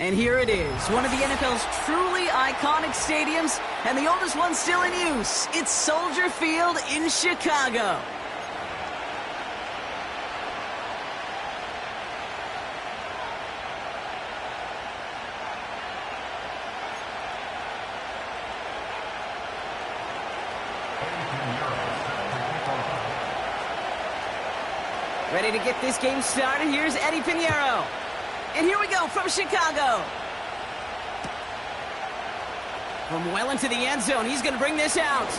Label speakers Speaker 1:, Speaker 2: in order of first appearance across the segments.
Speaker 1: And here it is, one of the NFL's truly iconic stadiums, and the oldest one still in use. It's Soldier Field in Chicago. Ready to get this game started. Here's Eddie Pinheiro. And here we go from Chicago. From well into the end zone, he's going to bring this out.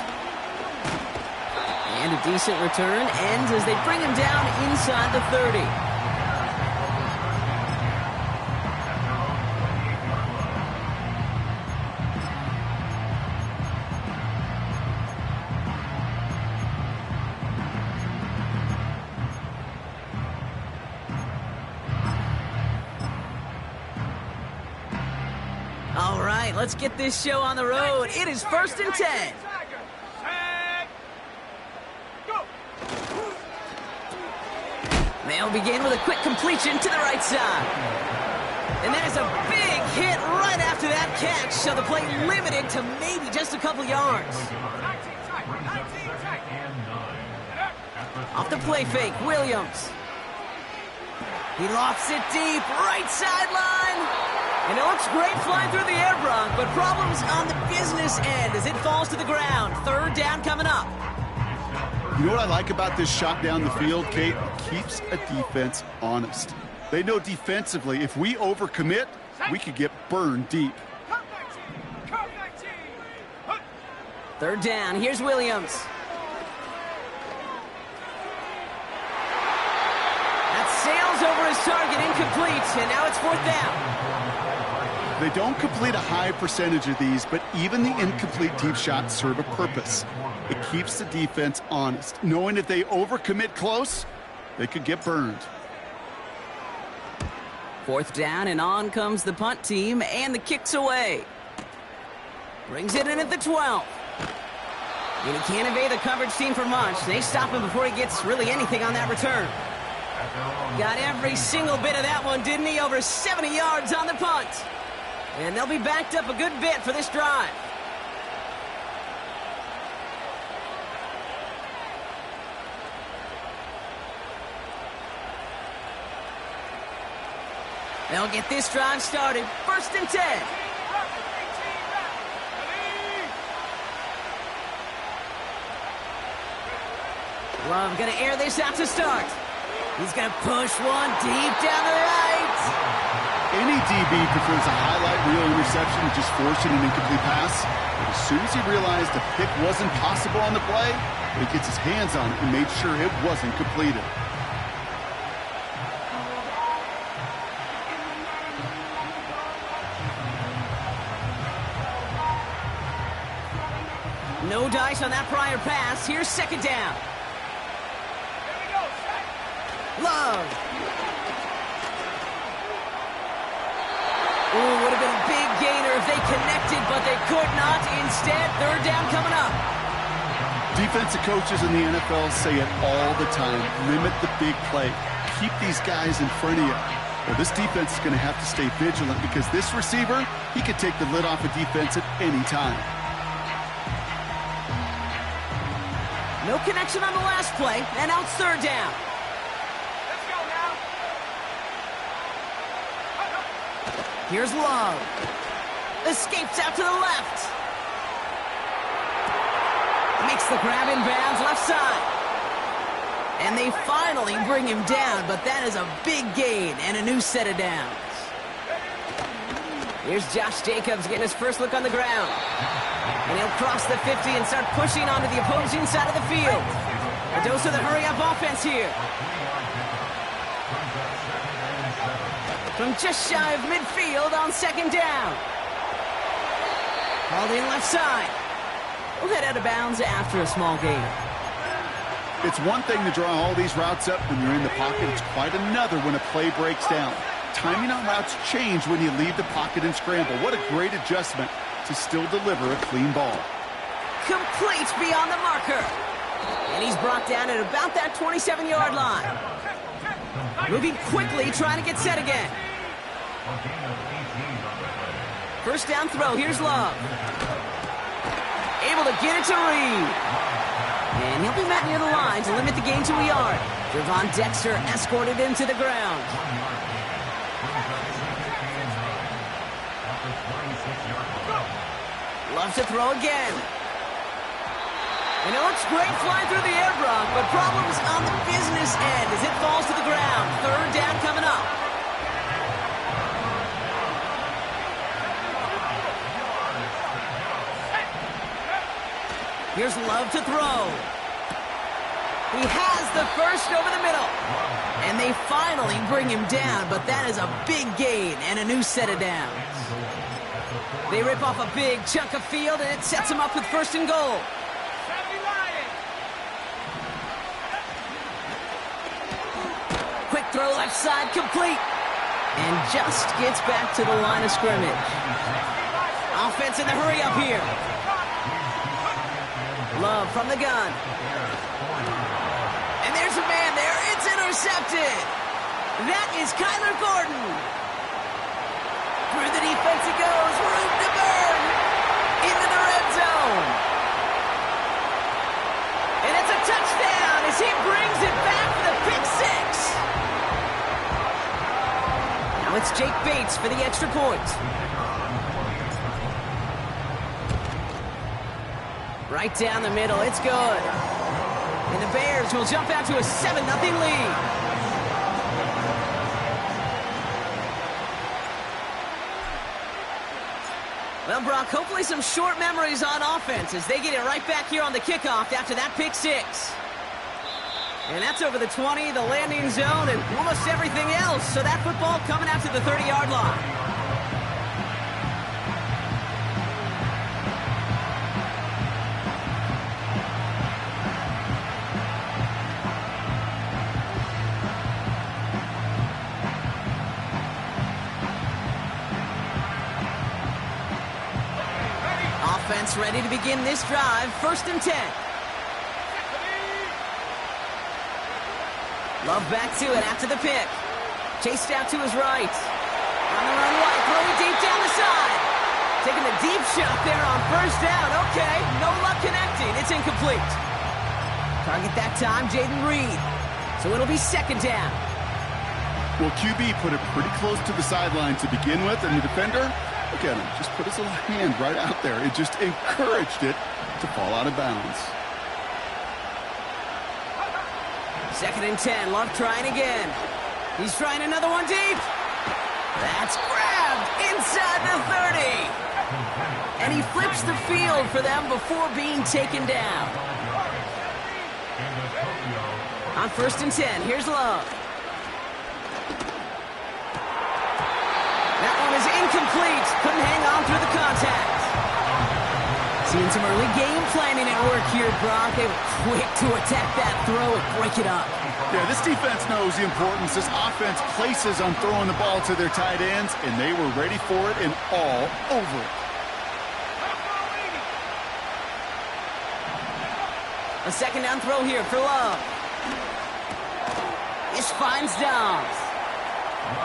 Speaker 1: And a decent return ends as they bring him down inside the 30. All right, let's get this show on the road. It is 1st and 10. They'll begin with a quick completion to the right side. And that is a big hit right after that catch, so the play limited to maybe just a couple yards. Off the play fake, Williams. He lofts it deep, right sideline. And it looks great flying through the air, Bronk, but problems on the business end as it falls to the ground. 3rd down coming up.
Speaker 2: You know what I like about this shot down the field, Kate? It keeps a defense honest. They know defensively, if we overcommit, we could get burned deep.
Speaker 1: 3rd down, here's Williams. That sails over his target, incomplete, and now it's 4th down.
Speaker 2: They don't complete a high percentage of these, but even the incomplete deep shots serve a purpose. It keeps the defense honest, knowing if they overcommit close, they could get burned.
Speaker 1: 4th down, and on comes the punt team, and the kick's away. Brings it in at the 12. And he can't evade the coverage team for much. They stop him before he gets really anything on that return. Got every single bit of that one, didn't he? Over 70 yards on the punt. And they'll be backed up a good bit for this drive. They'll get this drive started. 1st and 10. Love going to air this out to start. He's going to push one deep down the right.
Speaker 2: Any DB prefers a highlight reel interception to just forcing an incomplete pass. But as soon as he realized the pick wasn't possible on the play, he gets his hands on it and made sure it wasn't completed.
Speaker 1: No dice on that prior pass. Here's 2nd down. Love. Ooh, would have been a big gainer if they connected, but they could not. Instead, 3rd down coming up.
Speaker 2: Defensive coaches in the NFL say it all the time. Limit the big play. Keep these guys in front of you. Well, this defense is going to have to stay vigilant because this receiver, he could take the lid off a defense at any time.
Speaker 1: No connection on the last play, and out 3rd down. Here's Love. Escapes out to the left. Makes the grab in bounds left side. And they finally bring him down, but that is a big gain and a new set of downs. Here's Josh Jacobs getting his first look on the ground. And he'll cross the 50 and start pushing onto the opposing side of the field. A dose of the hurry-up offense here. From just shy of midfield on 2nd down. Called in left side. We'll head out of bounds after a small gain.
Speaker 2: It's one thing to draw all these routes up when you're in the pocket. It's quite another when a play breaks down. Timing on routes change when you leave the pocket and scramble. What a great adjustment to still deliver a clean ball.
Speaker 1: Complete beyond the marker. And he's brought down at about that 27-yard line. Moving quickly, trying to get set again. First down throw. Here's Love. Able to get it to Reed. And he'll be met near the line to limit the gain to a yard. Javon Dexter escorted him to the ground. Love to throw again. And it looks great flying through the air, Brock, but problems on the business end as it falls to the ground. Third down coming up. Here's Love to throw. He has the first over the middle. And they finally bring him down, but that is a big gain and a new set of downs. They rip off a big chunk of field, and it sets him up with first and goal. Quick throw left side, complete. And just gets back to the line of scrimmage. Offense in the hurry up here. Love from the gun. And there's a man there. It's intercepted. That is Kyler Gordon. Through the defense it goes. Room to burn. Into the red zone. And it's a touchdown as he brings it back for the pick six. Now it's Jake Bates for the extra point. Right down the middle. It's good. And the Bears will jump out to a 7-0 lead. Well, Brock, hopefully some short memories on offense as they get it right back here on the kickoff after that pick six. And that's over the 20, the landing zone, and almost everything else. So that football coming out to the 30-yard line. Offense ready to begin this drive. First and 10. Love back to it after the pick. Chased out to his right. On the run right, throwing deep down the side. Taking the deep shot there on first down. Okay, no luck connecting. It's incomplete. Target that time, Jaden Reed. So it'll be second down.
Speaker 2: Well, QB put it pretty close to the sideline to begin with, and the defender, look at him, just put his little hand right out there. It just encouraged it to fall out of bounds.
Speaker 1: Second and 10, Love trying again. He's trying another one deep. That's grabbed inside the 30. And he flips the field for them before being taken down. On first and 10, here's Love. That one is incomplete. Couldn't hang on through the contact. Seeing some early game planning at work here, Brock. They were quick to attack that throw and break it up.
Speaker 2: Yeah, this defense knows the importance this offense places on throwing the ball to their tight ends, and they were ready for it and all over it.
Speaker 1: A second down throw here for Love. This finds Dobbs.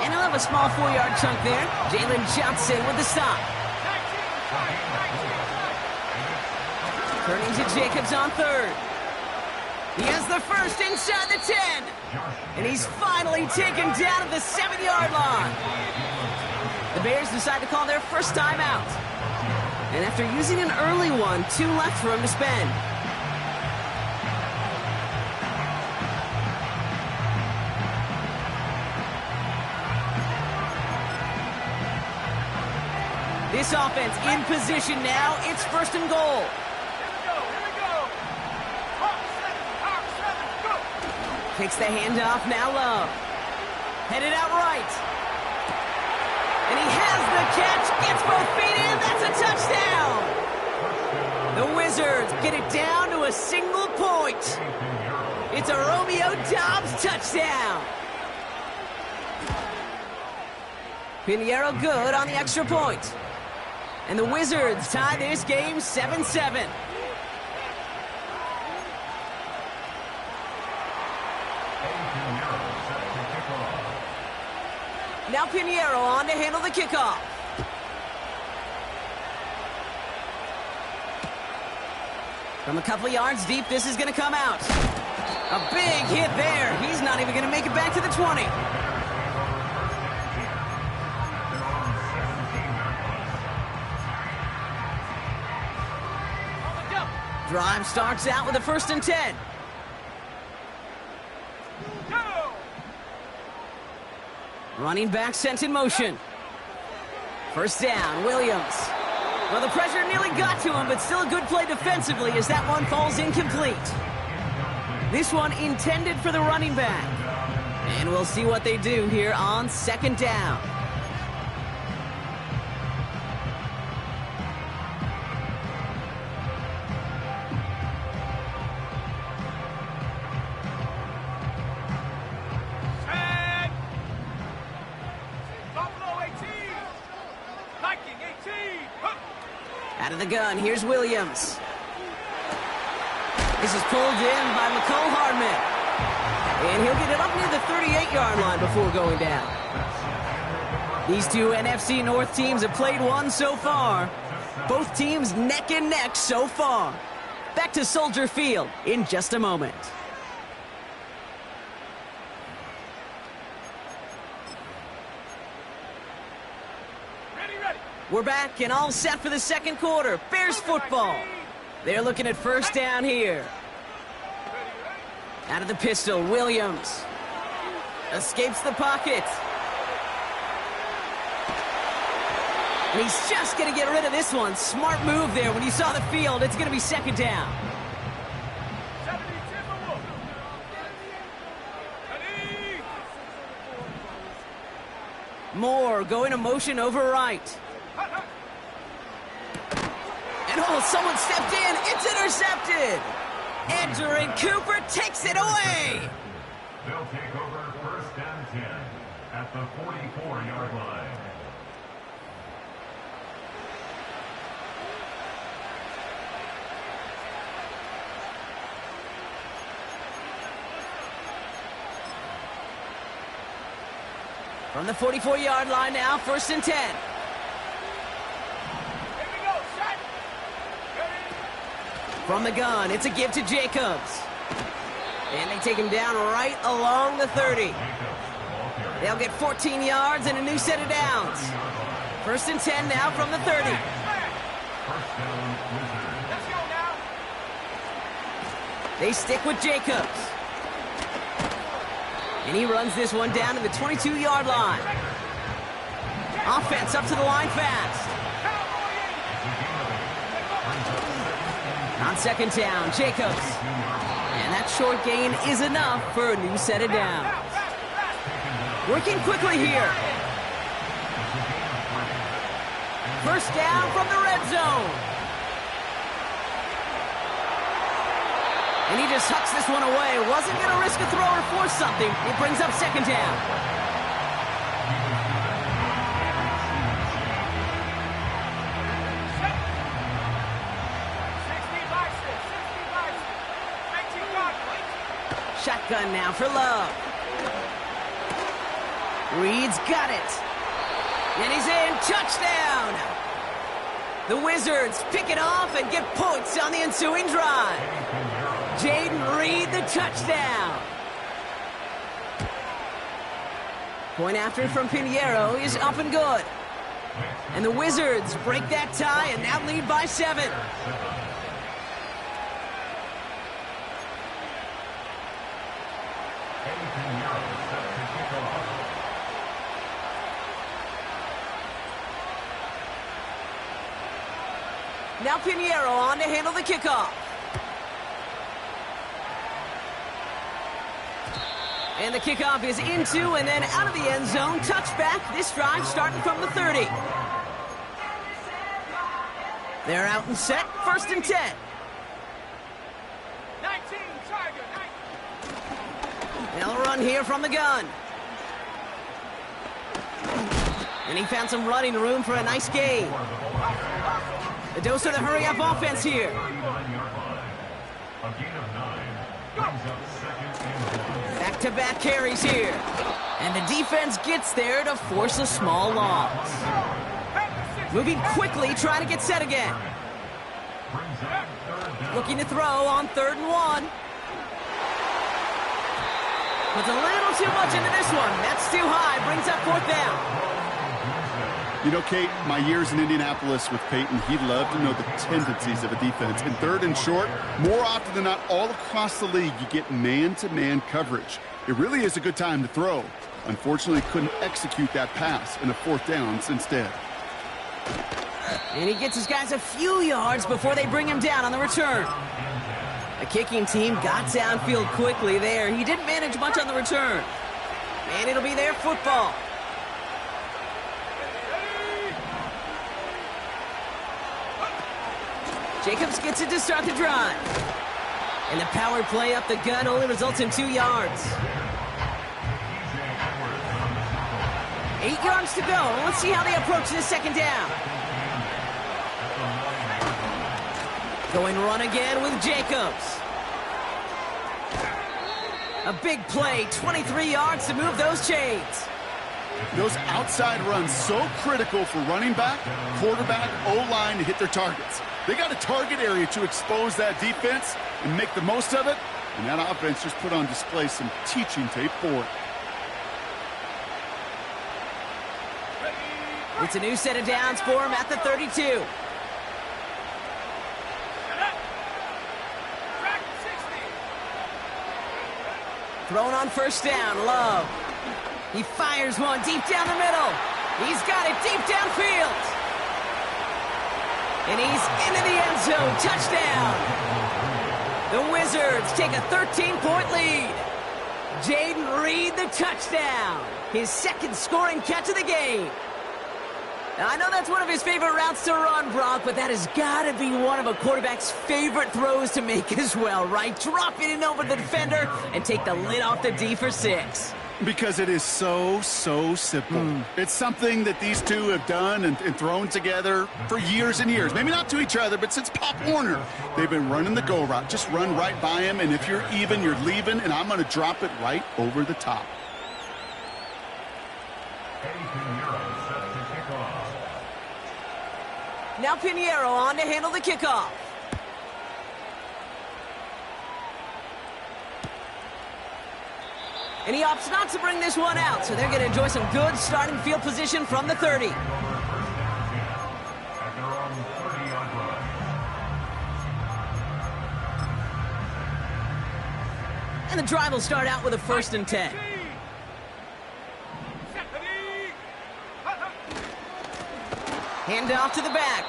Speaker 1: And he'll have a small 4-yard chunk there. Jalen Johnson with the stop. Turning to Jacobs on third. He has the first inside the 10. And he's finally taken down at the 7-yard line. The Bears decide to call their first timeout. And after using an early one, 2 left for him to spend. This offense in position now. It's first and goal. Takes the handoff, now Love. Headed out right. And he has the catch, gets both feet in, that's a touchdown! The Wizards get it down to a single point. It's a Romeo Dobbs touchdown. Pinheiro good on the extra point. And the Wizards tie this game 7-7. Now Pinheiro on to handle the kickoff. From a couple yards deep, this is going to come out. A big hit there. He's not even going to make it back to the 20. Drive starts out with a 1st and 10. Running back sent in motion. 1st down, Williams. Well, the pressure nearly got to him, but still a good play defensively as that one falls incomplete. This one intended for the running back. And we'll see what they do here on 2nd down. Out of the gun, here's Williams. This is pulled in by McCole Hardman. And he'll get it up near the 38-yard line before going down. These two NFC North teams have played one so far. Both teams neck and neck so far. Back to Soldier Field in just a moment. We're back and all set for the 2nd quarter. Bears football. They're looking at 1st down here. Out of the pistol, Williams. Escapes the pocket. And he's just going to get rid of this one. Smart move there. When you saw the field, it's going to be 2nd down. Moore going to motion over right. And oh, someone stepped in. It's intercepted. Entering Cooper takes it away.
Speaker 3: They'll take over 1st and 10 at the 44-yard line.
Speaker 1: From the 44-yard line now, 1st and 10. From the gun, it's a give to Jacobs. And they take him down right along the 30. They'll get 14 yards and a new set of downs. 1st and 10 now from the 30. They stick with Jacobs. And he runs this one down to the 22-yard line. Offense up to the line fast. On 2nd down, Jacobs. And that short gain is enough for a new set of downs. Working quickly here. 1st down from the red zone. And he just hucks this one away. Wasn't going to risk a throw or force something. It brings up 2nd down. Shotgun now for Love. Reed's got it. And he's in. Touchdown. The Wizards pick it off and get points on the ensuing drive. Jaden Reed, the touchdown. Point after from Pinheiro is up and good. And the Wizards break that tie and now lead by 7. Now Pinheiro on to handle the kickoff. And the kickoff is into and then out of the end zone. Touchback. This drive starting from the 30. They're out and set. 1st and 10.
Speaker 4: 19, Tiger, 19.
Speaker 1: They'll run here from the gun. And he found some running room for a nice gain. The dose of the hurry-up offense here.
Speaker 3: A gain of 9.
Speaker 1: Back-to-back carries here. And the defense gets there to force a small loss. Moving quickly, trying to get set again. Looking to throw on 3rd and 1. Puts a little too much into this one. That's too high. Brings up 4th down.
Speaker 2: You know, Kate, my years in Indianapolis with Peyton, he loved to know the tendencies of a defense. In 3rd and short, more often than not, all across the league, you get man-to-man coverage. It really is a good time to throw. Unfortunately, couldn't execute that pass in a 4th down instead.
Speaker 1: And he gets his guys a few yards before they bring him down on the return. The kicking team got downfield quickly there. He didn't manage much on the return. And it'll be their football. Jacobs gets it to start the drive. And the power play up the gut only results in 2 yards. 8 yards to go. Let's see how they approach this 2nd down. Going run again with Jacobs. A big play, 23 yards to move those chains.
Speaker 2: Those outside runs so critical for running back, quarterback, O-line to hit their targets. They got a target area to expose that defense and make the most of it, and that offense just put on display some teaching tape for it.
Speaker 1: It's a new set of downs for him at the 32. Thrown on 1st down, Love. He fires one deep down the middle. He's got it deep downfield. And he's into the end zone. Touchdown. The Wizards take a 13-point lead. Jaden Reed, the touchdown. His 2nd scoring catch of the game. Now, I know that's one of his favorite routes to run, Brock, but that has got to be one of a quarterback's favorite throws to make as well, right? Drop it in over the defender and take the lid off the D for 6.
Speaker 2: Because it is so simple. It's something that these two have done and thrown together for years and years. Maybe not to each other, but since Pop Warner. They've been running the go route. Just run right by him, and if you're even, you're leaving, and I'm going to drop it right over the top.
Speaker 1: Now Pinheiro on to handle the kickoff. And he opts not to bring this one out, so they're going to enjoy some good starting field position from the 30. And the drive will start out with a 1st and 10. Hand off to the back.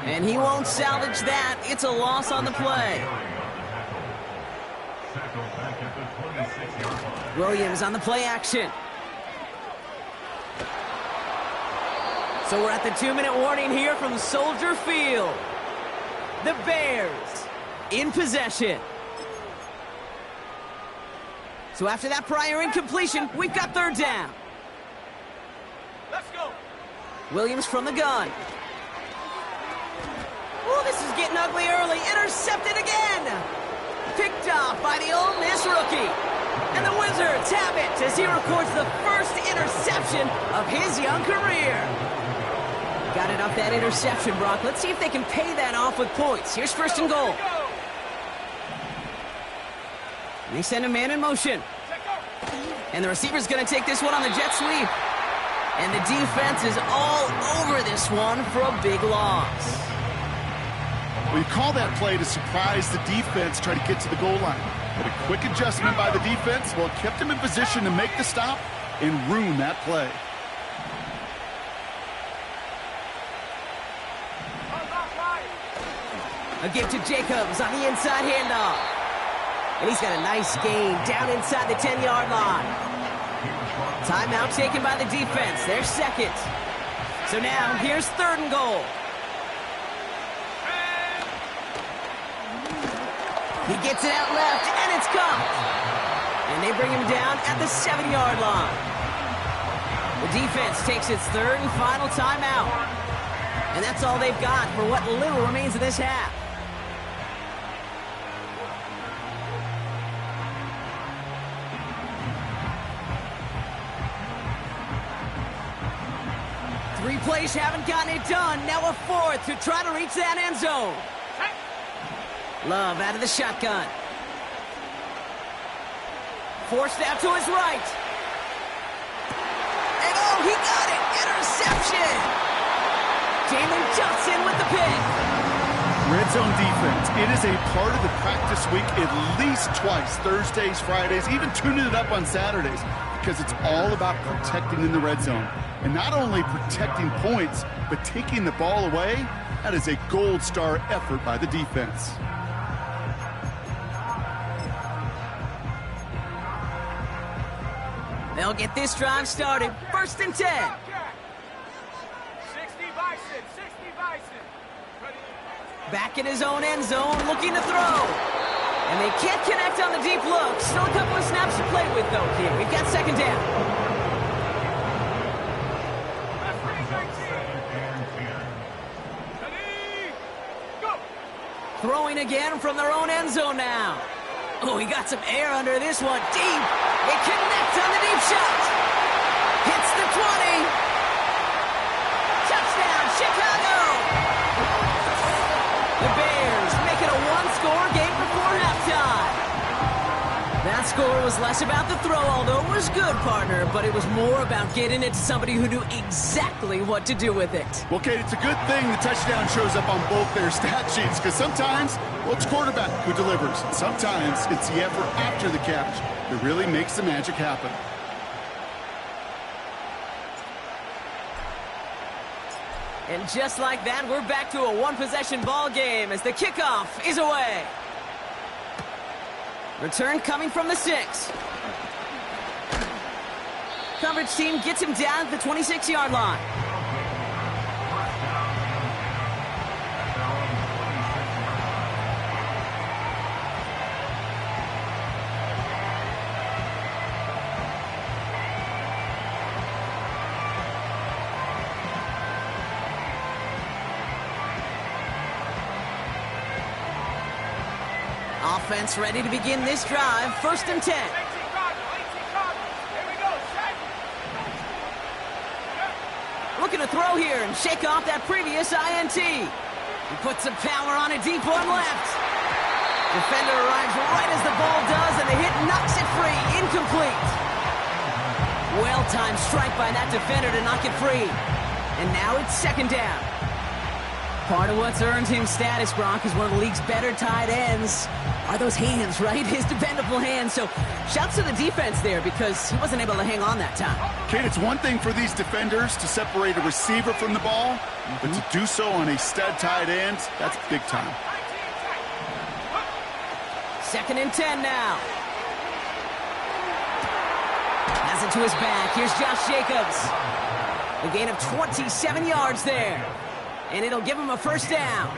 Speaker 1: And he won't salvage that. It's a loss on the play. Williams on the play action. So we're at the 2-minute warning here from Soldier Field. The Bears in possession. So after that prior incompletion, we've got 3rd down.
Speaker 4: Let's go.
Speaker 1: Williams from the gun. Oh, this is getting ugly early. Intercepted again. Picked off by the Ole Miss rookie. And the Wizards have it as he records the 1st interception of his young career. Got it off that interception, Brock. Let's see if they can pay that off with points. Here's 1st and goal. And they send a man in motion. And the receiver's going to take this one on the jet sweep. And the defense is all over this one for a big loss.
Speaker 2: Well, you call that play to surprise the defense, try to get to the goal line. But a quick adjustment by the defense, well, kept him in position to make the stop and ruin that play.
Speaker 1: A give to Jacobs on the inside handoff. And he's got a nice gain down inside the 10-yard line. Timeout taken by the defense. Their 2nd. So now, here's 3rd and goal. He gets it out left, and it's caught. And they bring him down at the 7-yard line. The defense takes its 3rd and final timeout. And that's all they've got for what little remains of this half. plays haven't gotten it done. Now a fourth to try to reach that end zone. Love out of the shotgun. Forced out to his right. And oh, he got it! Interception! Jalen Johnson with the pick.
Speaker 2: Red zone defense. It is a part of the practice week at least twice. Thursdays, Fridays, even tuning it up on Saturdays. Because it's all about protecting in the red zone. And not only protecting points, but taking the ball away. That is a gold star effort by the defense.
Speaker 1: They'll get this drive started. 1st and 10.
Speaker 4: 60 Bison, 60 Bison.
Speaker 1: Back in his own end zone, looking to throw. And they can't connect on the deep look. Still a couple of snaps to play with, though, here. We've got 2nd down. Throwing again from their own end zone now. Oh, he got some air under this one. Deep. They connect on the deep shot. Hits the 20. Touchdown, Chicago. The Bears make it a one-score game before halftime. That score was less about the throw, although it was good, partner, but it was more about getting it to somebody who knew exactly what to do with it.
Speaker 2: Well, Kate, it's a good thing the touchdown shows up on both their stat sheets, because sometimes, well, it's quarterback who delivers. Sometimes it's the effort after the catch that really makes the magic happen.
Speaker 1: And just like that, we're back to a one-possession ball game as the kickoff is away. Return coming from the 6. Coverage team gets him down at the 26-yard line. Offense ready to begin this drive. 1st and 10. Looking to throw here and shake off that previous INT. He puts some power on a deep one left. Defender arrives right as the ball does, and the hit knocks it free. Incomplete. Well-timed strike by that defender to knock it free. And now it's 2nd down. Part of what's earned him status, Brock, is one of the league's better tight ends. Are those hands, right? His dependable hands. So shouts to the defense there because he wasn't able to hang on that time.
Speaker 2: Kate, it's one thing for these defenders to separate a receiver from the ball, but to do so on a stud tight end, that's big time.
Speaker 1: 2nd and 10 now. Has it to his back. Here's Josh Jacobs. A gain of 27 yards there. And it'll give him a 1st down.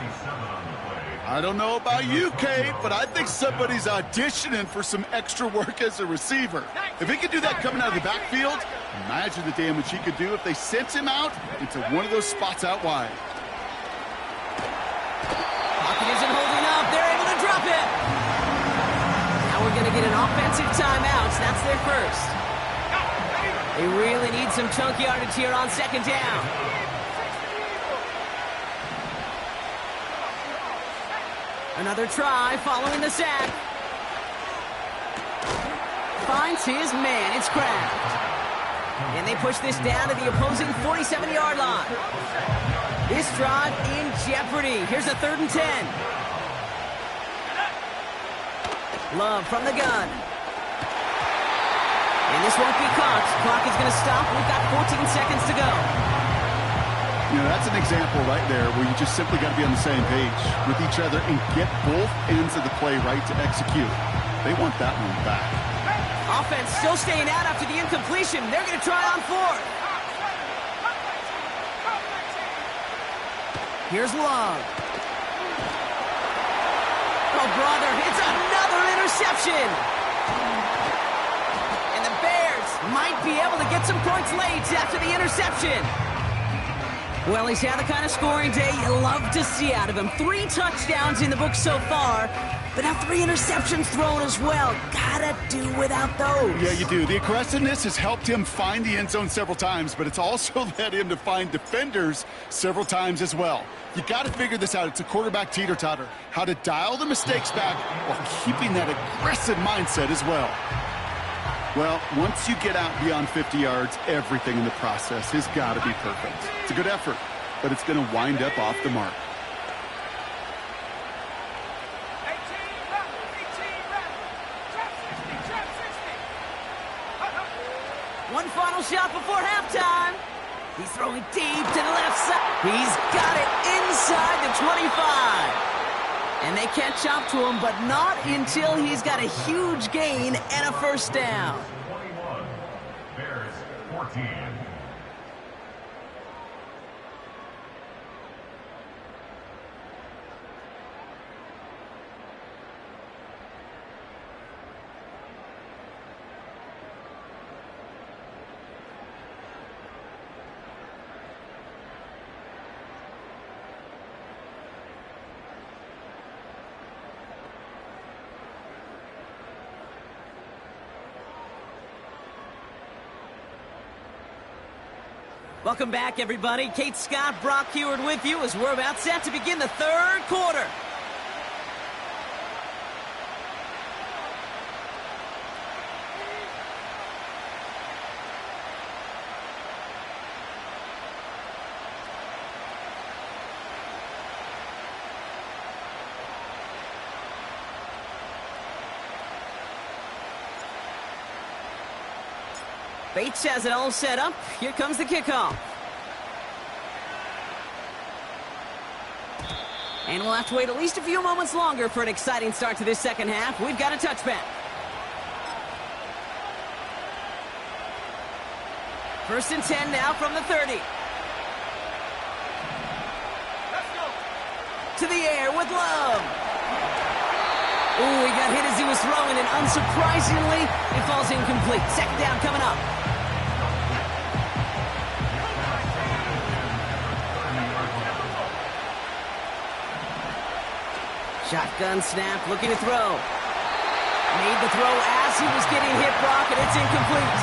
Speaker 2: I don't know about you, Kate, but I think somebody's auditioning for some extra work as a receiver. If he could do that coming out of the backfield, imagine the damage he could do if they sent him out into one of those spots out wide.
Speaker 1: Pocket isn't holding up. They're able to drop it. Now we're going to get an offensive timeout. That's their first. They really need some chunk yardage here on 2nd down. Another try following the sack. Finds his man. It's Kraft. And they push this down to the opposing 47-yard line. This drive in jeopardy. Here's a 3rd and 10. Love from the gun. And this won't be caught. Clock is going to stop. We've got 14 seconds to go.
Speaker 2: You know, that's an example right there where you just simply got to be on the same page with each other and get both ends of the play right to execute. They want that one back.
Speaker 1: Offense still staying out after the incompletion. They're going to try on 4th. Here's Love. Oh, brother, it's another interception. And the Bears might be able to get some points late after the interception. Well, he's had the kind of scoring day you love to see out of him. 3 touchdowns in the book so far, but now 3 interceptions thrown as well. Gotta do without those.
Speaker 2: Yeah, you do. The aggressiveness has helped him find the end zone several times, but it's also led him to find defenders several times as well. You got to figure this out. It's a quarterback teeter-totter. How to dial the mistakes back while keeping that aggressive mindset as well. Well, once you get out beyond 50 yards, everything in the process has got to be perfect. It's a good effort, but it's going to wind up off the mark.
Speaker 4: 18 left, 18 left. Trap 60, trap 60.
Speaker 1: One final shot before halftime. He's throwing deep to the left side. He's got it inside the 25. And they can't chop to him, but not until he's got a huge gain and a first down.
Speaker 3: 21. Bears 14.
Speaker 1: Welcome back, everybody. Kate Scott, Brock Heward with you as we're about set to begin the third quarter. Bates has it all set up. Here comes the kickoff. And we'll have to wait at least a few moments longer for an exciting start to this second half. We've got a touchback. First and 10 now from the 30.
Speaker 4: Let's go.
Speaker 1: To the air with Love. Ooh, he got hit as he was throwing, and unsurprisingly, it falls incomplete. Second down coming up. Shotgun snap, looking to throw. Made the throw as he was getting hit, Brock, and it's incomplete.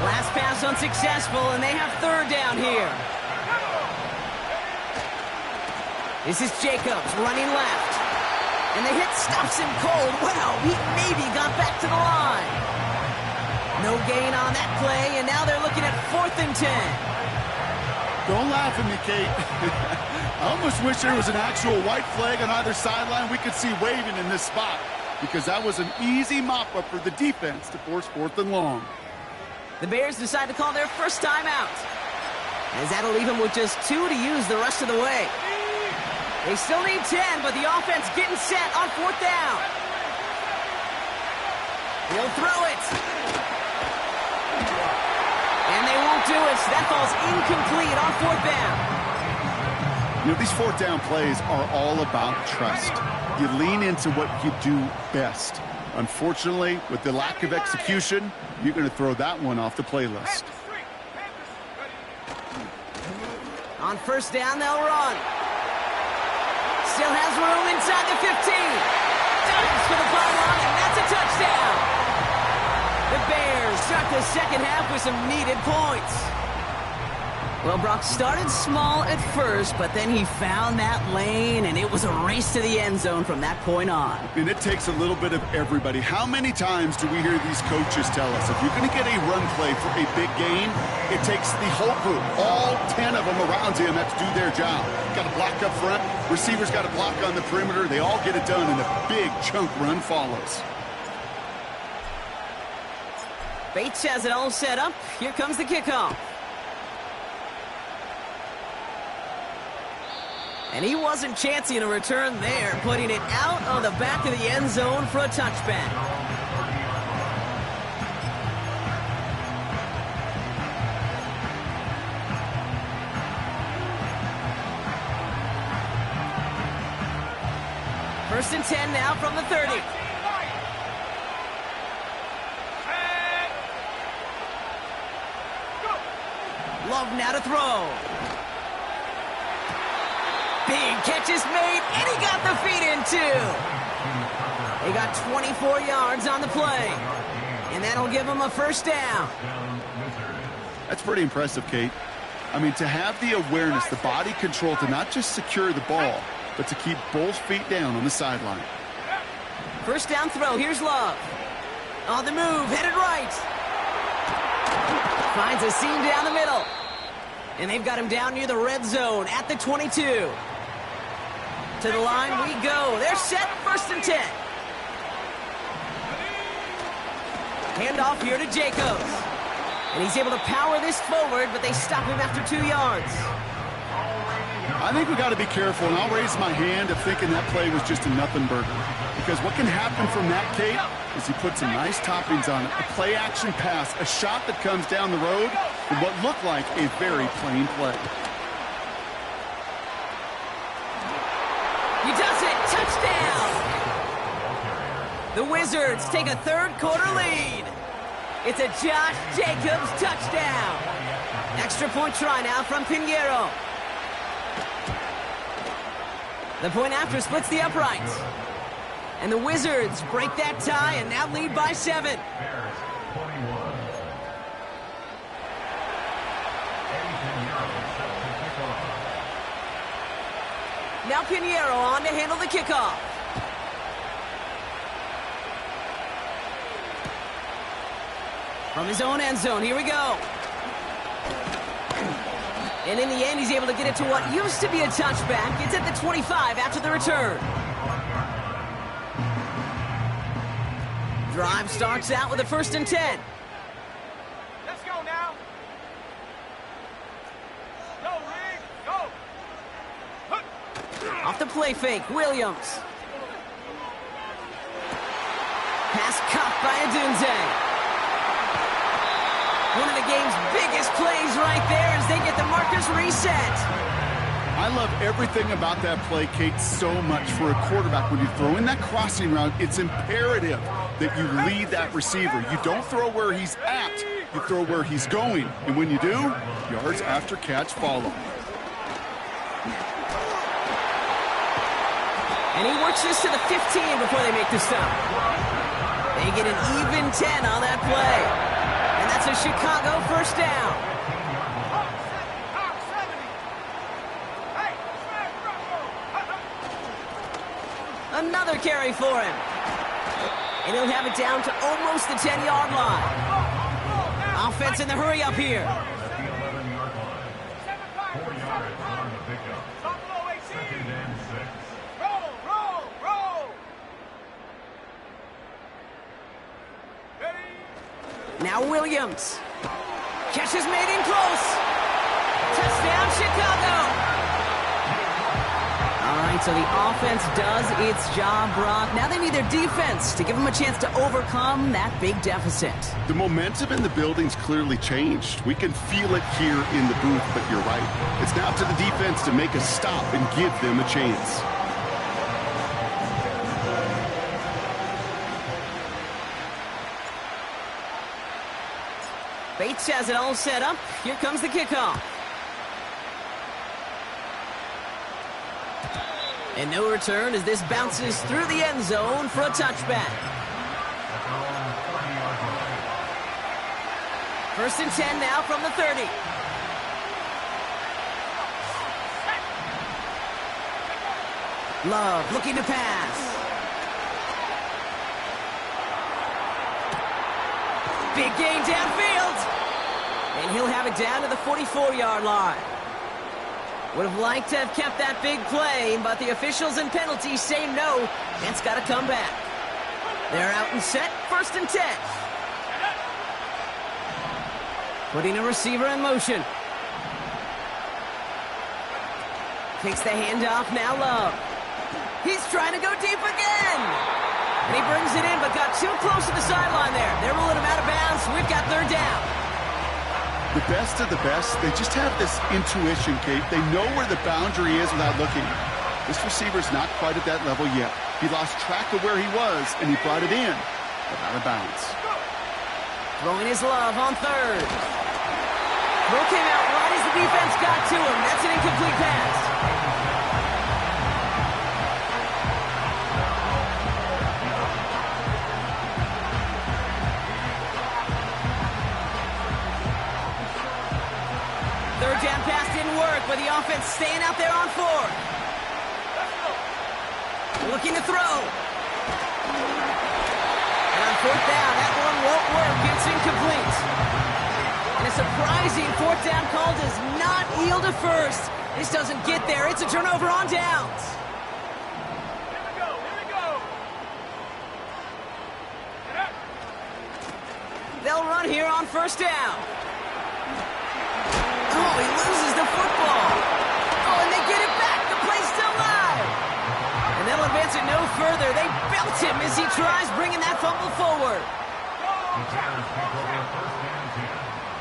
Speaker 1: Last pass unsuccessful, and they have third down here. This is Jacobs running left. And the hit stops him cold. Wow, he maybe got back to the line. No gain on that play, and now they're looking at 4th and 10.
Speaker 2: Don't laugh at me, Kate. I almost wish there was an actual white flag on either sideline we could see waving in this spot, because that was an easy mop-up for the defense to force 4th and long.
Speaker 1: The Bears decide to call their first timeout, as that'll leave them with just 2 to use the rest of the way. They still need 10, but the offense getting set on 4th down. He'll throw it. And they won't do it. That falls incomplete on 4th down.
Speaker 2: You know, these 4th down plays are all about trust. You lean into what you do best. Unfortunately, with the lack of execution, you're going to throw that one off the playlist.
Speaker 1: On 1st down, they'll run. Still has room inside the 15. Dives for the pylon, and that's a touchdown. The Bears start the second half with some needed points. Well, Brock started small at first, but then he found that lane, and it was a race to the end zone from that point on.
Speaker 2: And it takes a little bit of everybody. How many times do we hear these coaches tell us, if you're going to get a run play for a big gain, it takes the whole group, all 10 of them around him have to do their job. Got to block up front, receivers got to block on the perimeter. They all get it done, and a big chunk run follows.
Speaker 1: Bates has it all set up. Here comes the kickoff. And he wasn't chancing a return there, putting it out of the back of the end zone for a touchback. First and 10 now from the 30. Love now to throw. Big catch is made, and he got the feet in too. They got 24 yards on the play, and that'll give them a first down.
Speaker 2: That's pretty impressive, Kate. I mean, to have the awareness, the body control to not just secure the ball, but to keep both feet down on the sideline.
Speaker 1: First down throw, here's Love. On the move, headed right. Finds a seam down the middle. And they've got him down near the red zone at the 22. To the line we go. They're set, first and 10. Handoff here to Jacobs. And he's able to power this forward, but they stop him after 2 yards.
Speaker 2: I think we got to be careful, and I'll raise my hand of thinking that play was just a nothing burger. Because what can happen from that, Kate, is he puts some nice toppings on it. A play-action pass, a shot that comes down the road, and what looked like a very plain play.
Speaker 1: He does it! Touchdown! The Wizards take a third-quarter lead. It's a Josh Jacobs touchdown. Extra point try now from Pinheiro. The point after splits the uprights. And the Wizards break that tie and now lead by 7. Now Pinheiro on to handle the kickoff. From his own end zone, here we go. And in the end, he's able to get it to what used to be a touchback. It's at the 25 after the return. Drive starts out with a first and 10.
Speaker 4: Let's go now. Go, Rig. Go.
Speaker 1: Off the play fake, Williams. Pass caught by Adunze. One of the game's biggest plays right there as they get the markers reset.
Speaker 2: I love everything about that play, Kate, so much for a quarterback. When you throw in that crossing route, it's imperative that you lead that receiver. You don't throw where he's at, you throw where he's going. And when you do, yards after catch follow.
Speaker 1: And he works this to the 15 before they make the stop. They get an even 10 on that play. And that's a Chicago first down. Another carry for him. And he'll have it down to almost the 10-yard line. Offense in the hurry up here. Now Williams. Catch is made in close. Touchdown, Chicago. All right, so the offense does its job, Brock. Now they need their defense to give them a chance to overcome that big deficit.
Speaker 2: The momentum in the building's clearly changed. We can feel it here in the booth, but you're right. It's now up to the defense to make a stop and give them a chance.
Speaker 1: Bates has it all set up. Here comes the kickoff. And no return as this bounces through the end zone for a touchback. First and 10 now from the 30. Love looking to pass. Big gain downfield. And he'll have it down to the 44-yard line. Would have liked to have kept that big play, but the officials and penalties say no. It's got to come back. They're out and set, first and 10. Putting a receiver in motion. Takes the handoff, now Love. He's trying to go deep again. And he brings it in, but got too close to the sideline there. They're ruling him out of bounds. We've got third down.
Speaker 2: The best of the best, they just have this intuition, Kate. They know where the boundary is without looking. This receiver's not quite at that level yet. He lost track of where he was, and he brought it in, but out of bounds.
Speaker 1: Throwing his Love on third. Throw came out right as the defense got to him. That's an incomplete pass. Third down pass didn't work, but the offense staying out there on fourth. Looking to throw. And on fourth down, that one won't work. It's incomplete. And a surprising fourth down call does not yield a first. This doesn't get there. It's a turnover on downs.
Speaker 4: Here we go. Here we go.
Speaker 1: They'll run here on first down. Oh, he loses the football. Oh, and they get it back. The play's still live. And they'll advance it no further. They belt him as he tries bringing that fumble forward.
Speaker 3: The Bears take over first and 10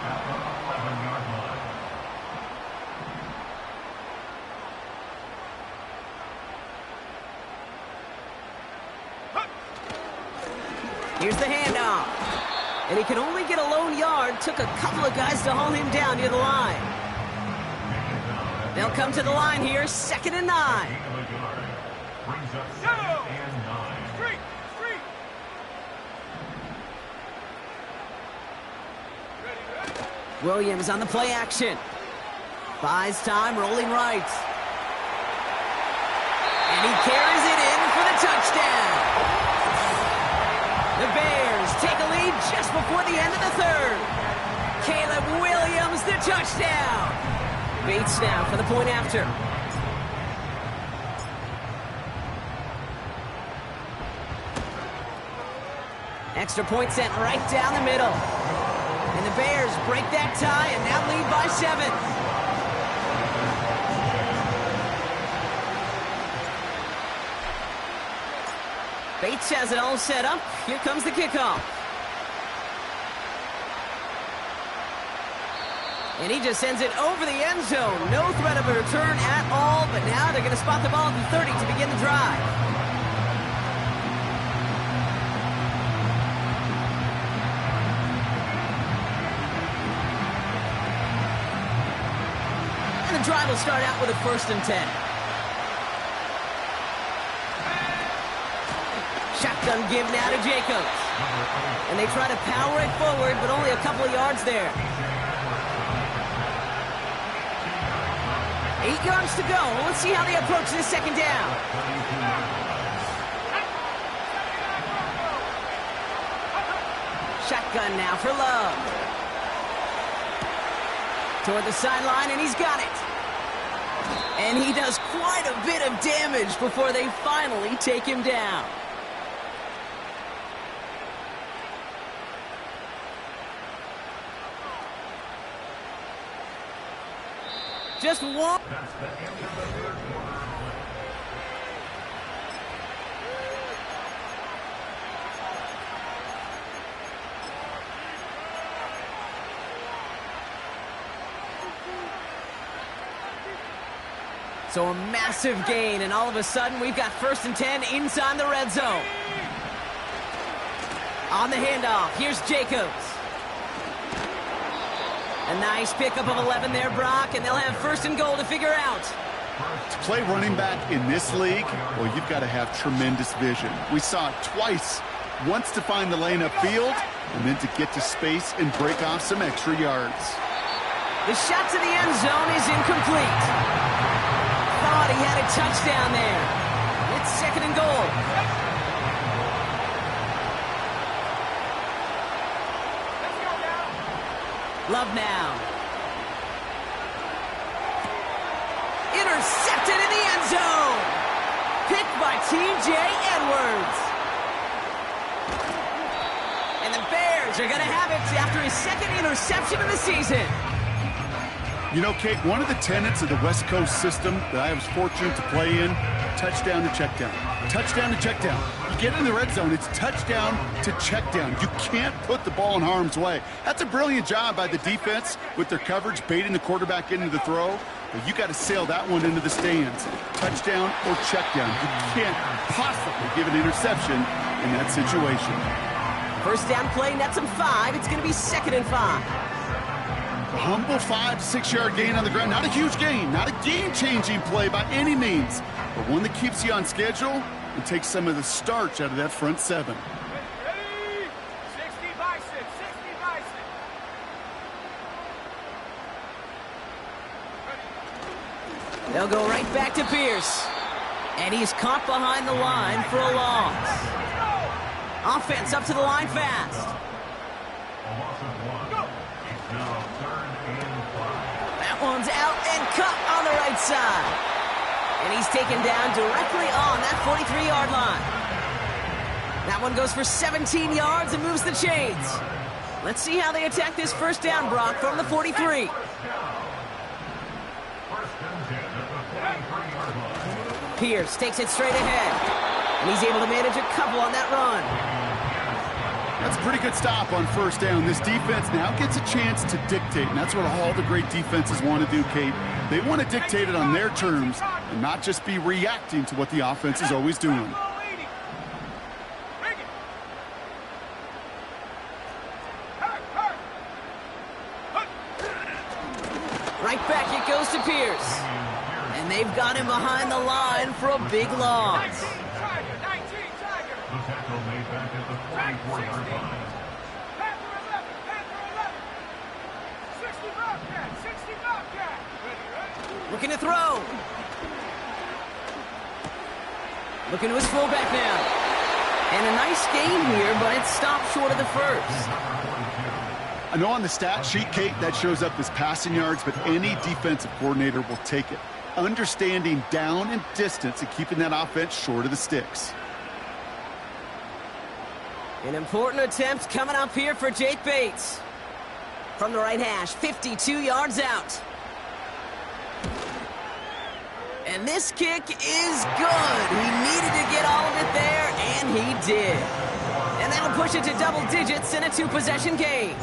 Speaker 3: at the 11-yard line.
Speaker 1: Here's the handoff. And he can only get a lone yard. Took a couple of guys to haul him down near the line. They'll come to the line here, 2nd and 9.
Speaker 3: Brings up 2nd and 9.
Speaker 4: Street. Street. Ready.
Speaker 1: Williams on the play action. Buys time, rolling right. And he carries it in for the touchdown. The Bears take a lead just before the end of the third. Caleb Williams, the touchdown. Bates now for the point after. Extra point sent right down the middle. And the Bears break that tie and now lead by 7. Bates has it all set up. Here comes the kickoff. And he just sends it over the end zone. No threat of a return at all, but now they're going to spot the ball at the 30 to begin the drive. And the drive will start out with a 1st and 10. Shotgun give now to Jacobs. And they try to power it forward, but only a couple of yards there. 8 yards to go. Let's see how they approach this 2nd down. Shotgun now for Love. Toward the sideline, and he's got it. And he does quite a bit of damage before they finally take him down. Just one.
Speaker 3: That's the end of the third quarter.
Speaker 1: So a massive gain, and all of a sudden we've got 1st and 10 inside the red zone. On the handoff, here's Jacobs. A nice pickup of 11 there, Brock, and they'll have 1st and goal to figure out.
Speaker 2: To play running back in this league, well, you've got to have tremendous vision. We saw it twice. Once to find the lane upfield, and then to get to space and break off some extra yards.
Speaker 1: The shot to the end zone is incomplete. Thought he had a touchdown there. It's 2nd and goal. Love now. Intercepted in the end zone. Picked by T.J. Edwards. And the Bears are going to have it after his 2nd interception of the season.
Speaker 2: You know, Kate, one of the tenets of the West Coast system that I was fortunate to play in, touchdown to check down. Touchdown to check down. You get in the red zone, it's touchdown to check down. You can't put the ball in harm's way. That's a brilliant job by the defense with their coverage, baiting the quarterback into the throw. But you got to sail that one into the stands. Touchdown or check down. You can't possibly give an interception in that situation.
Speaker 1: 1st down play, nets him 5. It's going to be 2nd and 5.
Speaker 2: A humble 5 to 6 yard gain on the ground. Not a huge gain, not a game-changing play by any means, but one that keeps you on schedule and takes some of the starch out of that front seven.
Speaker 4: Ready? 60 by 6, 60 by 6.
Speaker 1: They'll go right back to Pierce. And he's caught behind the line for a loss. Offense up to the line fast.
Speaker 3: A loss of 1. It's now 3rd and 5.
Speaker 1: That one's out and cut on the right side. And he's taken down directly on that 43-yard line. That one goes for 17 yards and moves the chains. Let's see how they attack this first down, Brock, from the 43. Pierce takes it straight ahead. And he's able to manage a couple on that run.
Speaker 2: That's a pretty good stop on first down. This defense now gets a chance to dictate, and that's what all the great defenses want to do, Kate. They want to dictate it on their terms and not just be reacting to what the offense is always doing.
Speaker 1: Right back it goes to Pierce. And they've got him behind the line for a big loss.
Speaker 3: The tackle made back at the 44-yard line.
Speaker 1: Looking to throw. Looking to his fullback now. And a nice game here, but it's stopped short of the first.
Speaker 2: I know on the stat sheet, Kate, that shows up as passing yards, but any defensive coordinator will take it. Understanding down and distance and keeping that offense short of the sticks.
Speaker 1: An important attempt coming up here for Jake Bates. From the right hash, 52 yards out. And this kick is good. He needed to get all of it there, and he did. And that'll push it to double digits in a 2-possession game.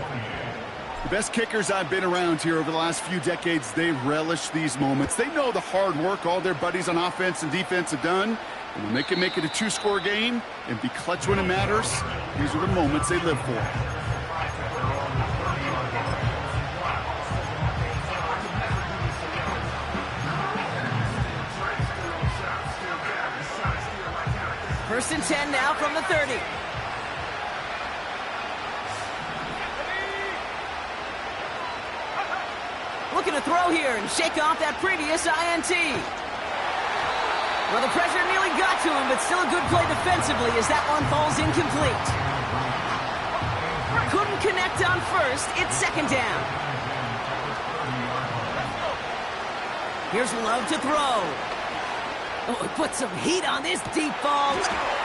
Speaker 2: The best kickers I've been around here over the last few decades, they relish these moments. They know the hard work all their buddies on offense and defense have done. And when they can make it a 2-score game and be clutch when it matters, these are the moments they live for.
Speaker 1: First and 10 now from the 30. Looking to throw here and shake off that previous INT. Well, the pressure nearly got to him, but still a good play defensively as that one falls incomplete. Couldn't connect on first. It's second down. Here's Love to throw. Oh, he put some heat on this deep ball.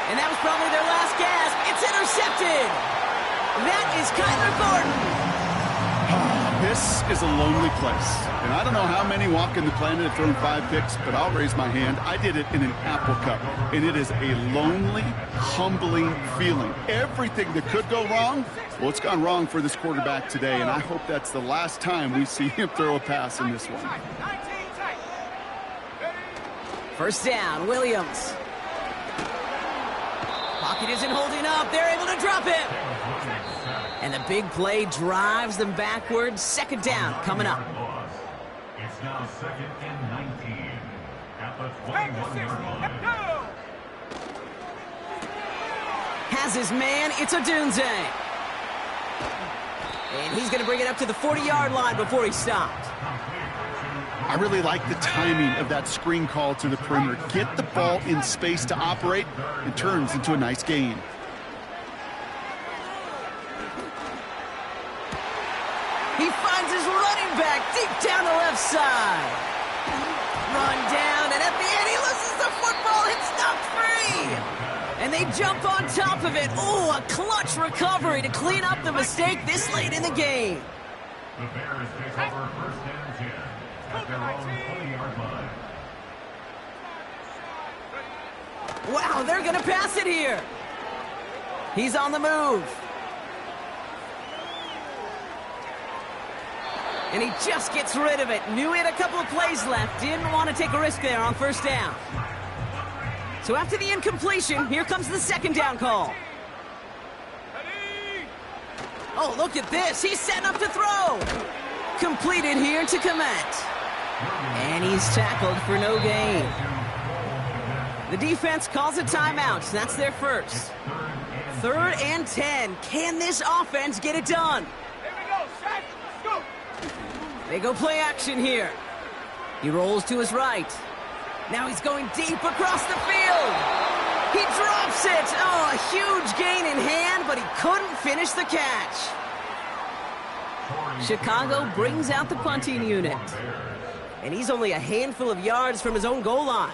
Speaker 1: And that was probably their last gasp. It's intercepted. That is Kyler Gordon.
Speaker 2: This is a lonely place. And I don't know how many walking the planet have thrown 5 picks, but I'll raise my hand. I did it in an Apple Cup. And it is a lonely, humbling feeling. Everything that could go wrong, well, it's gone wrong for this quarterback today. And I hope that's the last time we see him throw a pass in this one.
Speaker 1: First down, Williams. Pocket isn't holding up. They're able to drop it. And the big play drives them backwards. Second down coming up.
Speaker 3: It's now 2nd and 19 at the 21-yard line.
Speaker 1: Has his man. It's Odunze. And he's going to bring it up to the 40-yard line before he stopped.
Speaker 2: I really like the timing of that screen call to the perimeter. Get the ball in space to operate and turns into a nice gain.
Speaker 1: He finds his running back deep down the left side. Run down, and at the end he loses the football. It's knocked free. And they jump on top of it. Ooh, a clutch recovery to clean up the mistake this late in the game.
Speaker 3: The Bears take over 1st and 10 at their own 20-yard line.
Speaker 1: Wow, they're going to pass it here. He's on the move. And he just gets rid of it. Knew he had a couple of plays left. Didn't want to take a risk there on first down. So after the incompletion, here comes the second down call. Oh, look at this. He's setting up to throw. completed here to commence. And he's tackled for no gain. The defense calls a timeout. That's their first. 3rd and 10. Can this offense get it done?
Speaker 4: Here we go, set, let's go.
Speaker 1: They go play action here. He rolls to his right. Now he's going deep across the field. He drops it. Oh, a huge gain in hand, but he couldn't finish the catch. Chicago brings out the punting unit. And he's only a handful of yards from his own goal line.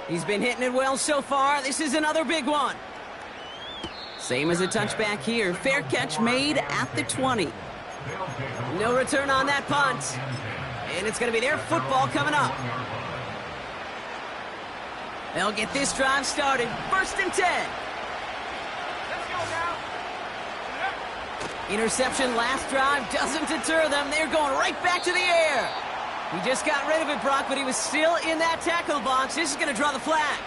Speaker 1: He's been hitting it well so far. This is another big one. Same as a touchback here. Fair catch made at the 20. No return on that punt. And it's going to be their football coming up. They'll get this drive started. 1st and 10.
Speaker 4: Let's go now.
Speaker 1: Interception last drive doesn't deter them. They're going right back to the air. He just got rid of it, Brock, but he was still in that tackle box. This is going to draw the flag.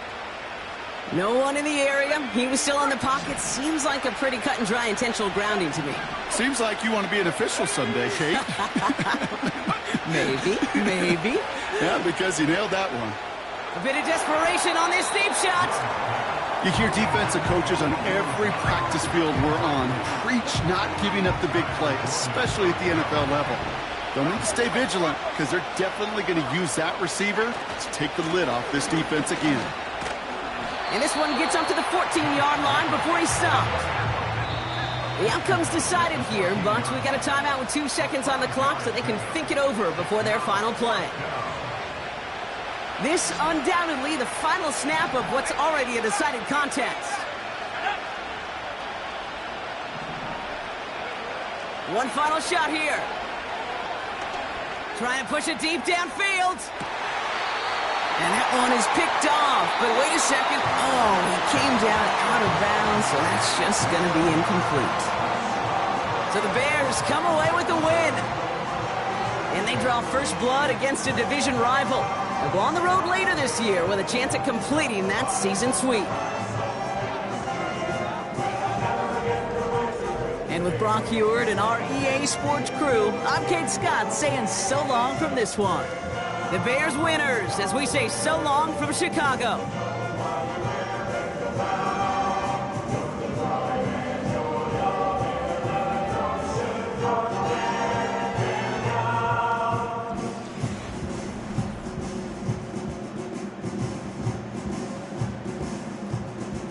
Speaker 1: No one in the area. He was still in the pocket. Seems like a pretty cut and dry intentional grounding to me.
Speaker 2: Seems like you want to be an official someday, Kate.
Speaker 1: Maybe.
Speaker 2: Yeah, because you nailed that one.
Speaker 1: A bit of desperation on this deep shot.
Speaker 2: You hear defensive coaches on every practice field we're on preach not giving up the big play, especially at the NFL level. They'll need to stay vigilant because they're definitely going to use that receiver to take the lid off this defense again.
Speaker 1: And this one gets up to the 14-yard line before he's stopped. The outcome's decided here, but we got a timeout with 2 seconds on the clock so they can think it over before their final play. This undoubtedly the final snap of what's already a decided contest. One final shot here. Trying to push it deep downfield. And that one is picked off. But wait a second. Oh, he came down out of bounds, so that's just going to be incomplete. So the Bears come away with the win. And they draw first blood against a division rival. They'll go on the road later this year with a chance at completing that season sweep. And with Brock Heward and our EA Sports crew, I'm Kate Scott saying so long from this one. The Bears winners as we say so long from Chicago.